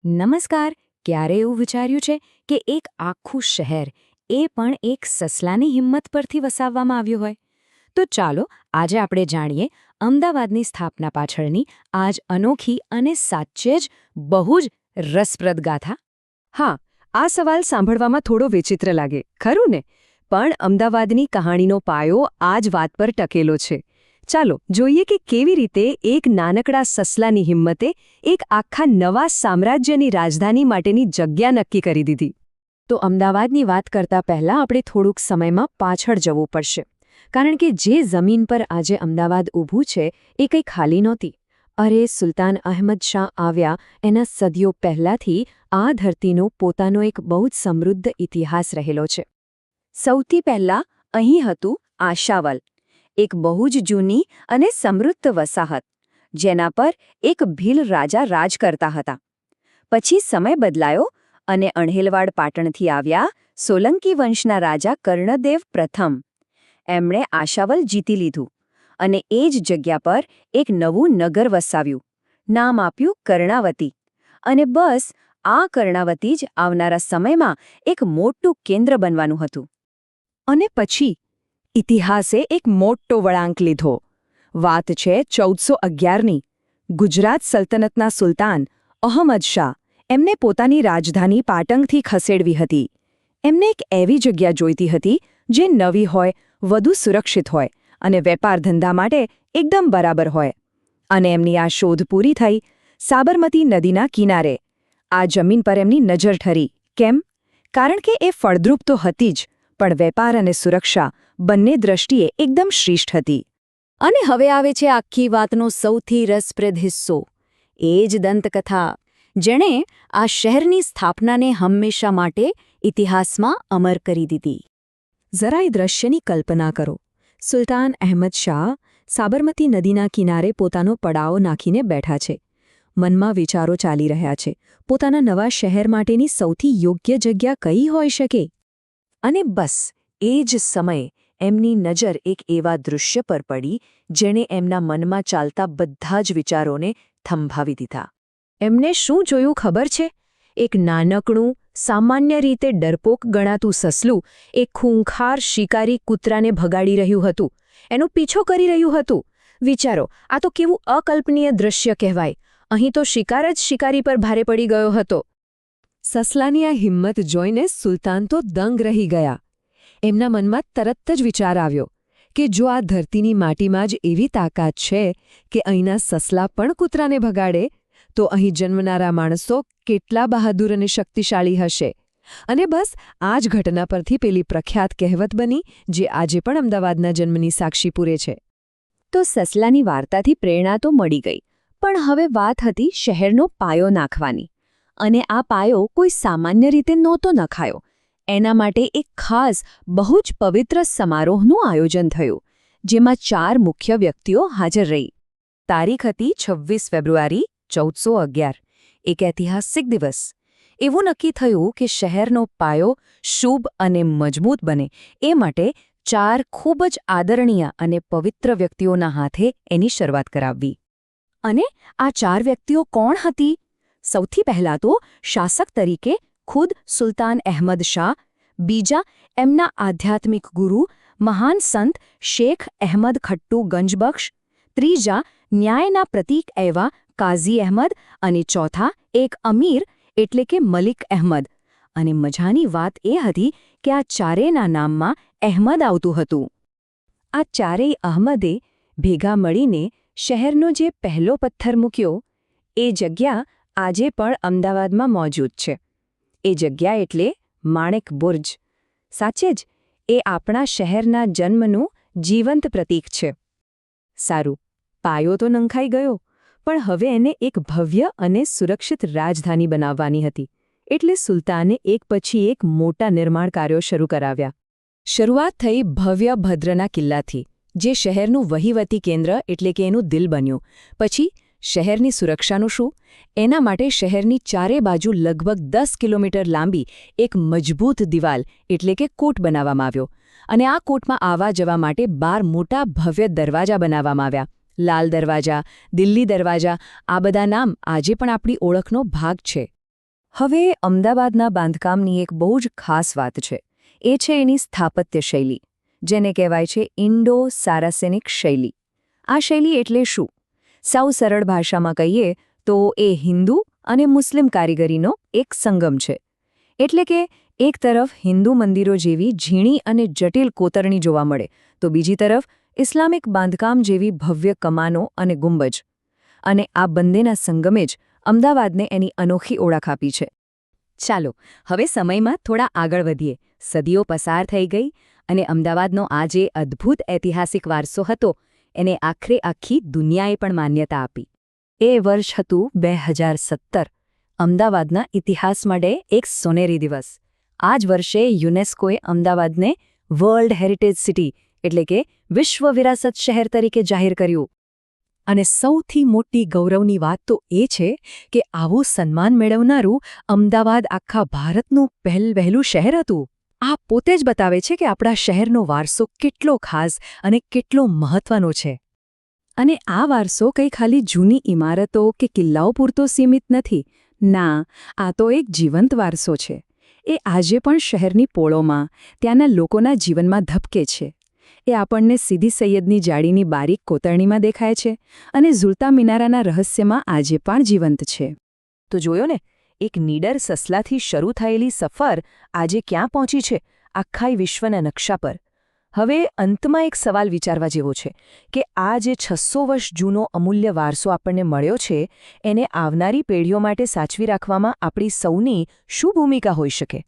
નમસ્કાર. ક્યારે એવું વિચાર્યું છે કે એક આખું શહેર એ પણ એક સસલાની હિંમત પરથી વસાવવામાં આવ્યું હોય? તો ચાલો આજે આપણે જાણીએ અમદાવાદની સ્થાપના પાછળની આ જ અનોખી અને સાચે જ બહુ જ રસપ્રદ ગાથા. હા, આ સવાલ સાંભળવામાં થોડો વિચિત્ર લાગે, ખરું ને? પણ અમદાવાદની કહાણીનો પાયો આ જ વાત પર ટકેલો છે. ચાલો જોઈએ કે કેવી રીતે એક નાનકડા સસલાની હિંમતે એક આખા નવા સામ્રાજ્યની રાજધાની માટેની જગ્યા નક્કી કરી દીધી. તો અમદાવાદની વાત કરતા પહેલાં આપણે થોડુંક સમયમાં પાછળ જવું પડશે. કારણ કે જે જમીન પર આજે અમદાવાદ ઊભું છે એ કંઈ ખાલી નહોતી. અરે, સુલતાન અહમદ શાહ આવ્યા એના સદીઓ પહેલાંથી આ ધરતીનો પોતાનો એક બહુ જ સમૃદ્ધ ઇતિહાસ રહેલો છે. સૌથી પહેલાં અહીં હતું આશાવલ, એક બહુ જ જૂની અને સમૃદ્ધ વસાહત, જેના પર એક ભીલ રાજા રાજ કરતા હતા. પછી સમય બદલાયો અને અણહિલવાડ પાટણથી આવ્યા સોલંકી વંશના રાજા કર્ણદેવ પ્રથમ. એમણે આશાવલ જીતી લીધું અને એ જ જગ્યા પર એક નવું નગર વસાવ્યું. નામ આપ્યું કર્ણાવતી. અને બસ આ કર્ણાવતી જ આવનારા સમયમાં એક મોટું કેન્દ્ર બનવાનું હતું. અને પછી ઇતિહાસે એક મોટો વળાંક લીધો. વાત છે 1411ની. ગુજરાત સલ્તનતના સુલતાન અહમદ શાહ એમને પોતાની રાજધાની પાટણથી ખસેડવી હતી. એમને એક એવી જગ્યા જોઈતી હતી જે નવી હોય, વધુ સુરક્ષિત હોય અને વેપાર ધંધા માટે એકદમ બરાબર હોય. અને એમની આ શોધ પૂરી થઈ સાબરમતી નદીના કિનારે. આ જમીન પર એમની નજર ઠરી. કેમ? કારણ કે એ ફળદ્રુપ તો હતી જ, પણ વેપાર અને સુરક્ષા બંને દ્રષ્ટિએ એકદમ શ્રેષ્ઠ હતી. અને હવે આવે છે આખી વાતનો સૌથી રસપ્રદ હિસ્સો, એ જ દંતકથા, જેણે આ શહેરની સ્થાપનાને હંમેશા માટે ઇતિહાસમાં અમર કરી દીધી. જરા એ દ્રશ્યની કલ્પના કરો. સુલતાન અહમદ શાહ સાબરમતી નદીના કિનારે પોતાનો પડાવ નાખીને બેઠા છે. મનમાં વિચારો ચાલી રહ્યા છે, પોતાના નવા શહેર માટેની સૌથી યોગ્ય જગ્યા કઈ હોઈ શકે? અને બસ એ જ સમયે એમની નજર એક એવા દૃશ્ય પર પડી જેણે એમના મનમાં ચાલતા બધા જ વિચારોને થંભાવી દીધા. એમને શું જોયું ખબર છે? એક નાનકડું, સામાન્ય રીતે ડરપોક ગણાતું સસલું એક ખૂંખાર શિકારી કૂતરાને ભગાડી રહ્યું હતું, એનો પીછો કરી રહ્યું હતું. વિચારો, આ તો કેવું અકલ્પનીય દૃશ્ય કહેવાય. અહીં તો શિકાર જ શિકારી પર ભારે પડી ગયો હતો. સસલાની આ હિંમત જોઈને સુલતાન તો દંગ રહી ગયા. એમના મનમાં તરત જ વિચાર આવ્યો કે જો આ ધરતીની માટીમાં જ એવી તાકાત છે કે અહીંના સસલા પણ કૂતરાને ભગાડે, તો અહીં જન્મનારા માણસો કેટલા બહાદુર અને શક્તિશાળી હશે. અને બસ આ જ ઘટના પરથી પેલી પ્રખ્યાત કહેવત બની જે આજે પણ અમદાવાદના જન્મની સાક્ષી પૂરે છે. તો સસલાની વાર્તાથી પ્રેરણા તો મળી ગઈ, પણ હવે વાત હતી શહેરનો પાયો નાખવાની. અને આ પાયો કોઈ સામાન્ય રીતે નહોતો નખાયો. એના માટે એક ખાસ, બહુ જ પવિત્ર સમારોહનું આયોજન થયું, જેમાં 4 મુખ્ય વ્યક્તિઓ હાજર રહી. તારીખ હતી 26 ફેબ્રુઆરી 1411, એક ઐતિહાસિક દિવસ. એવું નક્કી થયું કે શહેરનો પાયો શુભ અને મજબૂત બને એ માટે 4 ખૂબ જ આદરણીય અને પવિત્ર વ્યક્તિઓના હાથે એની શરૂઆત કરાવવી. અને આ 4 વ્યક્તિઓ કોણ હતી? સૌથી પહેલાં તો શાસક તરીકે ખુદ સુલતાન અહમદ શાહ, બીજા એમના આધ્યાત્મિક ગુરુ મહાન સંત શેખ અહેમદ ખટ્ટુ ગંજબક્ષ, ત્રીજા ન્યાયના પ્રતીક એવા કાઝી અહેમદ અને ચોથા એક અમીર એટલે કે મલિક અહેમદ. અને મજાની વાત એ હતી કે આ ચારેયના નામમાં અહેમદ આવતું હતું. આ ચારેય અહમદે ભેગા મળીને શહેરનો જે પહેલો પથ્થર મૂક્યો, એ જગ્યા આજે પણ અમદાવાદમાં મોજૂદ છે. એ જગ્યા એટલે માણેક બુર્જ. સાચે જ, એ આપણા શહેરના જન્મનું જીવંત પ્રતીક છે. સારું, પાયો તો નંખાઈ ગયો, પણ હવે એને એક ભવ્ય અને સુરક્ષિત રાજધાની બનાવવાની હતી. એટલે સુલતાને એક પછી એક મોટા નિર્માણ કાર્યો શરૂ કરાવ્યા. શરૂઆત થઈ ભવ્ય ભદ્રના કિલ્લાથી, જે શહેરનું વહીવટી કેન્દ્ર એટલે કે એનું દિલ બન્યું. પછી શહેરની સુરક્ષાનું શું? એના માટે શહેરની ચારે બાજુ લગભગ 10 કિલોમીટર લાંબી એક મજબૂત દિવાલ એટલે કે કોટ બનાવવામાં આવ્યો. અને આ કોટમાં આવવા જવા માટે 12 મોટા ભવ્ય દરવાજા બનાવવામાં આવ્યા. લાલ દરવાજા, દિલ્હી દરવાજા, આ બધા નામ આજે પણ આપણી ઓળખનો ભાગ છે. હવે અમદાવાદના બાંધકામની એક બહુ જ ખાસ વાત છે. એ છે એની સ્થાપત્ય શૈલી, જેને કહેવાય છે ઇન્ડો સારાસેનિક શૈલી. આ શૈલી એટલે શું? સાવ સરળ ભાષામાં કહીએ તો એ હિન્દુ અને મુસ્લિમ કારીગરીનો એક સંગમ છે. એટલે કે એક તરફ હિન્દુ મંદિરો જેવી ઝીણી અને જટિલ કોતરણી જોવા મળે, તો બીજી તરફ ઇસ્લામિક બાંધકામ જેવી ભવ્ય કમાનો અને ગુંબજ. અને આ બંનેના સંગમે જ અમદાવાદને એની અનોખી ઓળખ આપી છે. ચાલો હવે સમયમાં થોડા આગળ વધીએ. સદીઓ પસાર થઈ ગઈ અને અમદાવાદનો આ જે અદ્ભુત ઐતિહાસિક વારસો હતો એને આખરે આખી દુનિયાએ પણ માન્યતા આપી. એ વર્ષ હતું 2017. અમદાવાદના ઇતિહાસ માટે એક સોનેરી દિવસ. આ જ વર્ષે યુનેસ્કોએ અમદાવાદને વર્લ્ડ હેરિટેજ સિટી એટલે કે વિશ્વ વિરાસત શહેર તરીકે જાહેર કર્યું. અને સૌથી મોટી ગૌરવની વાત તો એ છે કે આવું સન્માન મેળવનારું અમદાવાદ આખા ભારતનું વહેલું શહેર હતું. આ પોતે જ બતાવે છે કે આપણા શહેરનો વારસો કેટલો ખાસ અને કેટલો મહત્વનો છે. અને આ વારસો કંઈ ખાલી જૂની ઇમારતો કે કિલ્લાઓ પૂરતો સીમિત નથી. ના, આ તો એક જીવંત વારસો છે. એ આજે પણ શહેરની પોળોમાં, ત્યાંના લોકોના જીવનમાં ધબકે છે. એ આપણને સીદી સૈયદની જાળીની બારીક કોતરણીમાં દેખાય છે અને ઝૂલતા મિનારાના રહસ્યમાં આજે પણ જીવંત છે. તો જોયો ને, એક નીડર સસલાથી શરૂ થયેલી સફર આજે ક્યાં પહોંચી છે? આખા વિશ્વના નકશા પર. હવે અંતમાં એક સવાલ વિચારવા જેવો છે કે આ જે 600 વર્ષ જૂનો અમૂલ્ય વારસો આપણને મળ્યો છે એને આવનારી પેઢીઓ માટે સાચવી રાખવામાં આપણી સૌની શું ભૂમિકા હોઈ શકે?